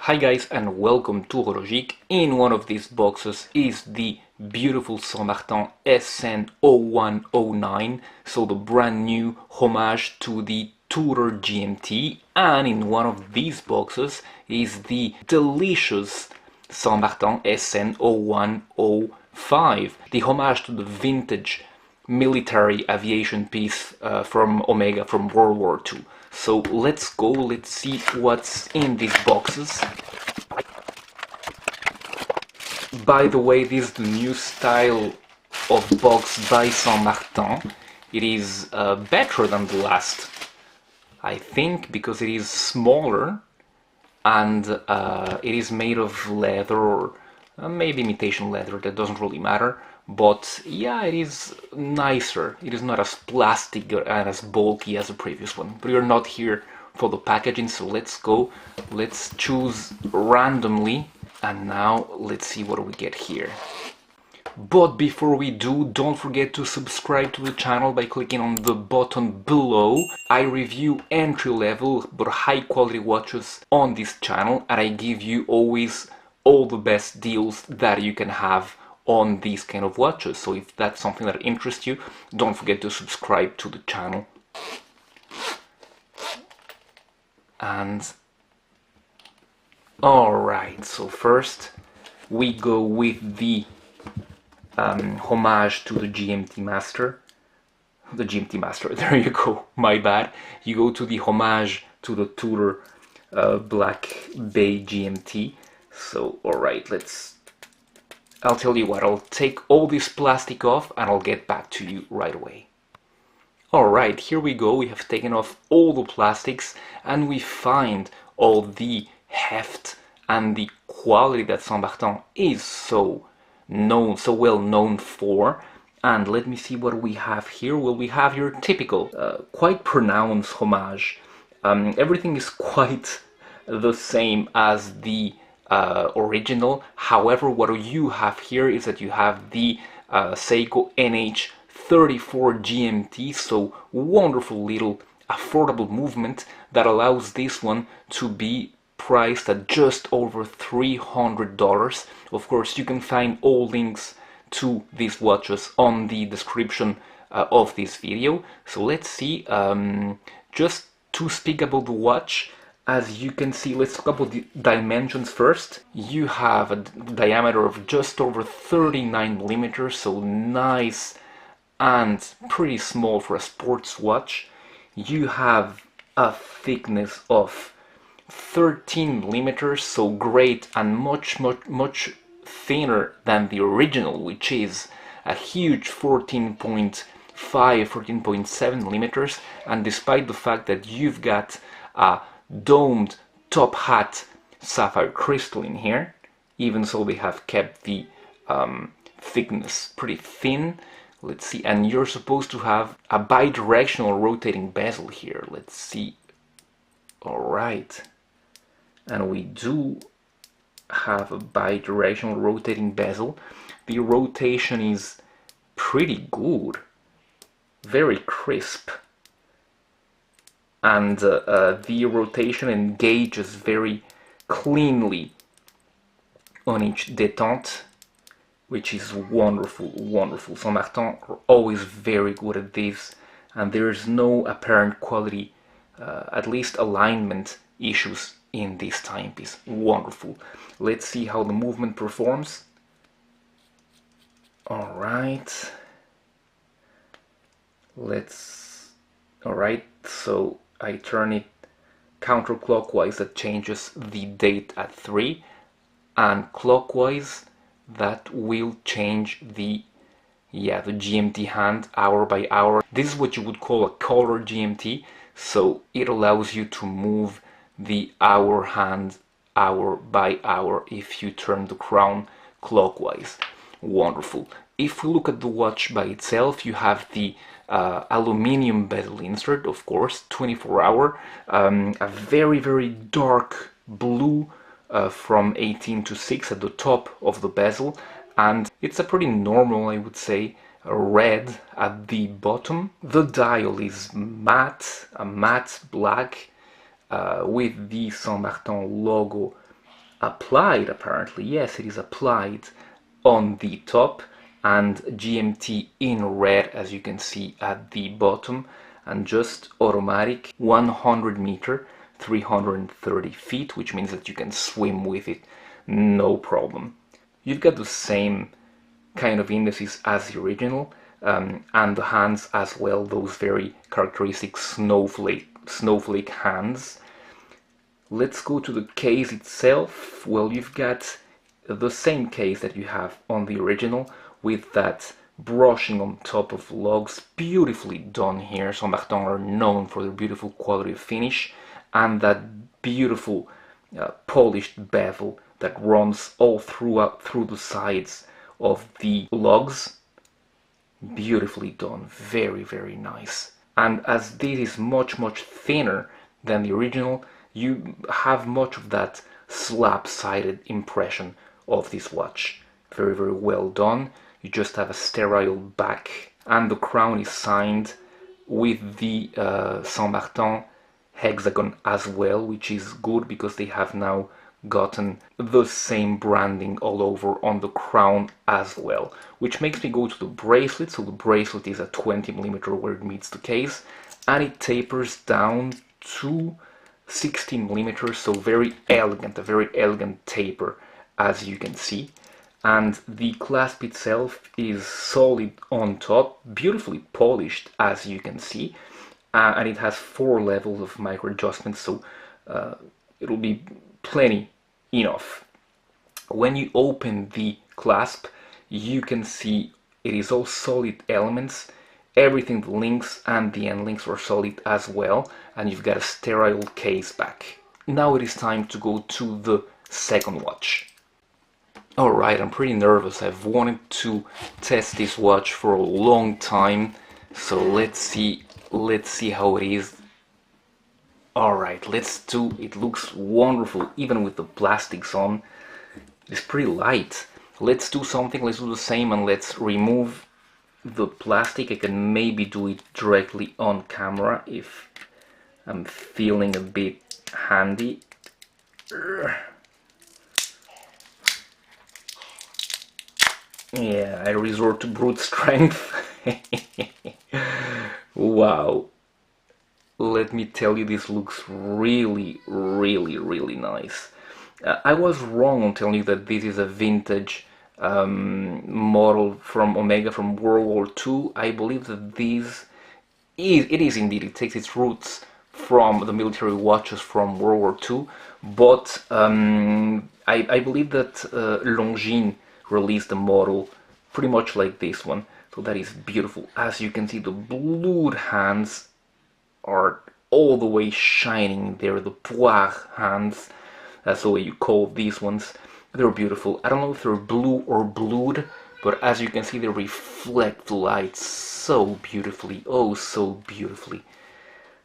Hi guys and welcome to Horologique. In one of these boxes is the beautiful Saint Martin SN0109, so the brand new homage to the Tudor GMT, and in one of these boxes is the delicious Saint Martin SN0105, the homage to the vintage military aviation piece from Omega from World War II. So let's go, let's see what's in these boxes. By the way, this is the new style of box by Saint Martin. It is better than the last, I think, because it is smaller and it is made of leather or maybe imitation leather, that doesn't really matter. But yeah, it is nicer. It is not as plastic and as bulky as the previous one. But we are not here for the packaging, so let's go. Let's choose randomly, and now let's see what we get here. But before we do, don't forget to subscribe to the channel by clicking on the button below. I review entry-level but high-quality watches on this channel, and I give you always all the best deals that you can have on these kind of watches. So if that's something that interests you, don't forget to subscribe to the channel. And alright, so first we go with the homage to the GMT Master. The GMT Master, there you go, my bad. You go to the homage to the Tudor Black Bay GMT. So alright, I'll tell you what, I'll take all this plastic off and I'll get back to you right away. Alright, here we go. We have taken off all the plastics and we find all the heft and the quality that Saint Martin is so well known for. And let me see what we have here. Well, we have your typical, quite pronounced homage. Everything is quite the same as the original. However, what you have here is that you have the Seiko NH34 GMT, so wonderful little affordable movement that allows this one to be priced at just over $300. Of course, you can find all links to these watches on the description of this video. So let's see, just to speak about the watch. As you can see, let's talk about the dimensions first. You have a diameter of just over 39 millimeters, so nice and pretty small for a sports watch. You have a thickness of 13 millimeters, so great, and much thinner than the original, which is a huge 14.5, 14.7 millimeters. And despite the fact that you've got a domed top hat sapphire crystal in here, even so they have kept the thickness pretty thin. Let's see, and you're supposed to have a bi-directional rotating bezel here. Let's see. Alright, and we do have a bi-directional rotating bezel. The rotation is pretty good, very crisp. And the rotation engages very cleanly on each détente, which is wonderful. Saint Martin are always very good at this, and there's no apparent quality, at least alignment issues in this timepiece. Wonderful. Let's see how the movement performs. Alright. Alright, so I turn it counterclockwise, that changes the date at 3, and clockwise that will change the GMT hand hour by hour. This is what you would call a color GMT, so it allows you to move the hour hand hour by hour if you turn the crown clockwise. Wonderful. If we look at the watch by itself, you have the aluminium bezel insert, of course, 24-hour, a very dark blue from 18 to 6 at the top of the bezel, and it's a pretty normal, I would say, red at the bottom. The dial is matte, a matte black, with the Saint Martin logo applied, apparently. Yes, it is applied on the top, and GMT in red, as you can see at the bottom, and just automatic 100 meter, 330 feet, which means that you can swim with it no problem. You've got the same kind of indices as the original, and the hands as well, those very characteristic snowflake hands. Let's go to the case itself. Well, you've got the same case that you have on the original, with that brushing on top of logs, beautifully done here. Saint Martin are known for their beautiful quality of finish, and that beautiful polished bevel that runs all through the sides of the logs. Beautifully done, very, very nice. And as this is much, much thinner than the original, you have much of that slab-sided impression of this watch. Very, very well done. You just have a sterile back, and the crown is signed with the Saint Martin hexagon as well, which is good because they have now gotten the same branding all over on the crown as well, which makes me go to the bracelet. So the bracelet is a 20mm where it meets the case, and it tapers down to 16mm, so very elegant, a very elegant taper, as you can see. And the clasp itself is solid on top, beautifully polished, as you can see, and it has 4 levels of micro adjustments, so it'll be plenty enough. When you open the clasp, you can see it is all solid elements. Everything, the links and the end links are solid as well, and you've got a sterile case back. Now it is time to go to the second watch. Alright, I'm pretty nervous. I've wanted to test this watch for a long time, so let's see how it is. Alright, let's do it. Looks wonderful, even with the plastics on. It's pretty light. Let's do something, let's do the same, and let's remove the plastic. I can maybe do it directly on camera if I'm feeling a bit handy. Yeah, I resort to brute strength. Wow. Let me tell you, this looks really, really, really nice. I was wrong on telling you that this is a vintage model from Omega from World War II. I believe that it is indeed, it takes its roots from the military watches from World War II, but I believe that Longines released a model pretty much like this one, so that is beautiful. As you can see, the blued hands are all the way shining there, the poire hands, that's the way you call these ones. They're beautiful. I don't know if they're blue or blued, but as you can see, they reflect the light so beautifully, oh so beautifully.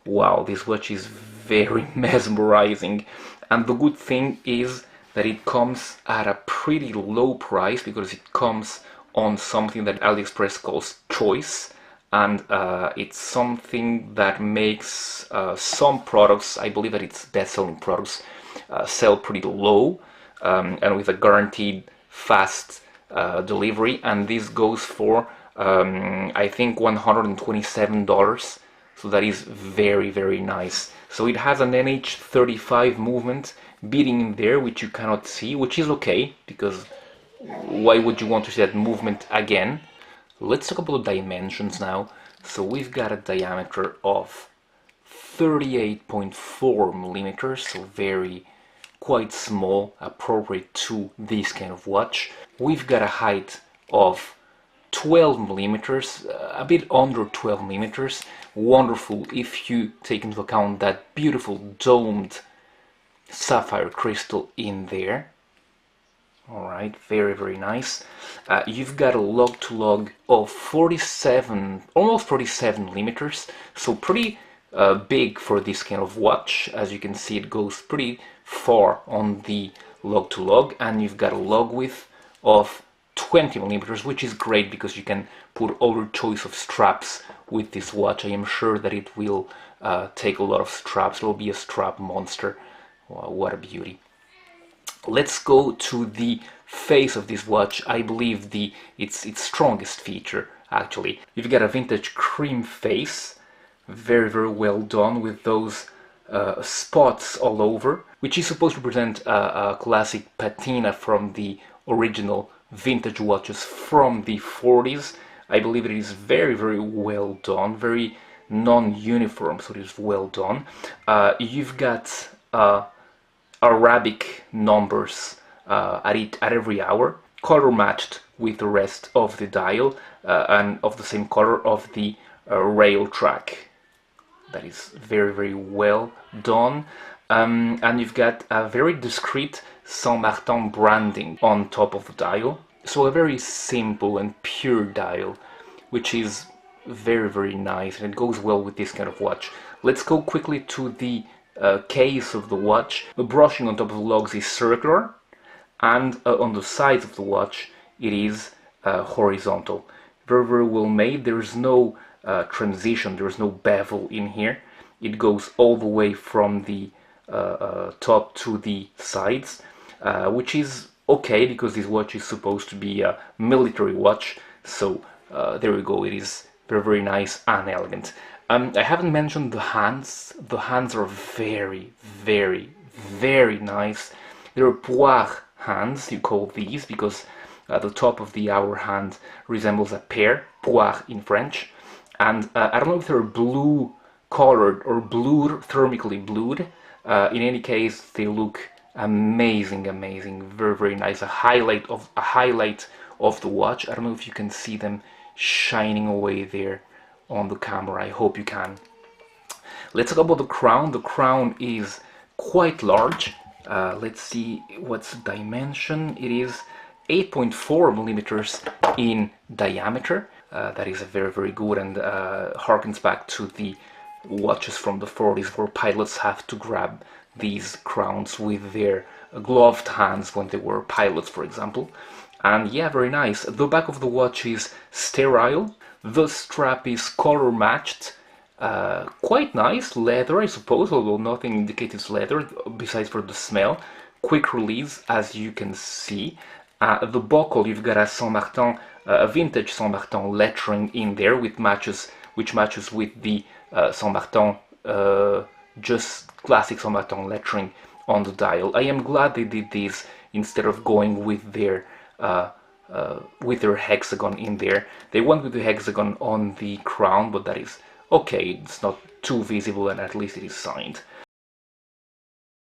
Wow, this watch is very mesmerizing, and the good thing is that it comes at a pretty low price, because it comes on something that AliExpress calls choice, and it's something that makes some products, I believe that it's best-selling products, sell pretty low, and with a guaranteed fast delivery, and this goes for I think $127, so that is very, very nice. So it has an NH34 movement beating in there, which you cannot see, which is okay, because why would you want to see that movement again? Let's talk about dimensions now. So we've got a diameter of 38.4mm, so quite small, appropriate to this kind of watch. We've got a height of 12mm, a bit under 12mm. Wonderful if you take into account that beautiful domed sapphire crystal in there. Alright, very, very nice. You've got a log-to-log of 47, almost 47mm, so pretty big for this kind of watch. As you can see, it goes pretty far on the log-to-log, and you've got a log width of 20mm, which is great because you can put all your choice of straps with this watch. I am sure that it will take a lot of straps. It will be a strap monster. Wow, what a beauty. Let's go to the face of this watch. I believe its strongest feature, actually. You've got a vintage cream face, very well done, with those spots all over, which is supposed to present a classic patina from the original vintage watches from the 40s. I believe it is very well done, very non-uniform, so it is well done. You've got Arabic numbers at every hour, color matched with the rest of the dial, and of the same color of the rail track. That is very well done. And you've got a very discreet Saint Martin branding on top of the dial. So a very simple and pure dial, which is very nice, and it goes well with this kind of watch. Let's go quickly to the case of the watch. The brushing on top of the lugs is circular, and on the sides of the watch it is horizontal. Very well made. There is no transition, there is no bevel in here. It goes all the way from the top to the sides, which is okay because this watch is supposed to be a military watch. So there we go. It is very nice and elegant. I haven't mentioned the hands. The hands are very nice. They're poire hands, you call these, because the top of the hour hand resembles a pear, poire in French. And I don't know if they're blue colored or blued, thermically blued. In any case, they look amazing, very nice. A highlight of the watch. I don't know if you can see them shining away there on the camera. I hope you can. Let's talk about the crown. The crown is quite large. Let's see what's the dimension. It is 8.4 millimeters in diameter. That is very good, and harkens back to the watches from the 40s where pilots have to grab these crowns with their gloved hands when they were pilots, for example. And yeah, very nice. The back of the watch is sterile. The strap is color matched. Quite nice. Leather, I suppose, although nothing indicates it's leather besides for the smell. Quick release, as you can see. The buckle, you've got a Saint Martin, a vintage Saint Martin lettering in there, which matches with the Saint Martin, just classic Saint Martin lettering on the dial. I am glad they did this instead of going with their hexagon in there. They went with the hexagon on the crown, but that is okay. It's not too visible, and at least it is signed.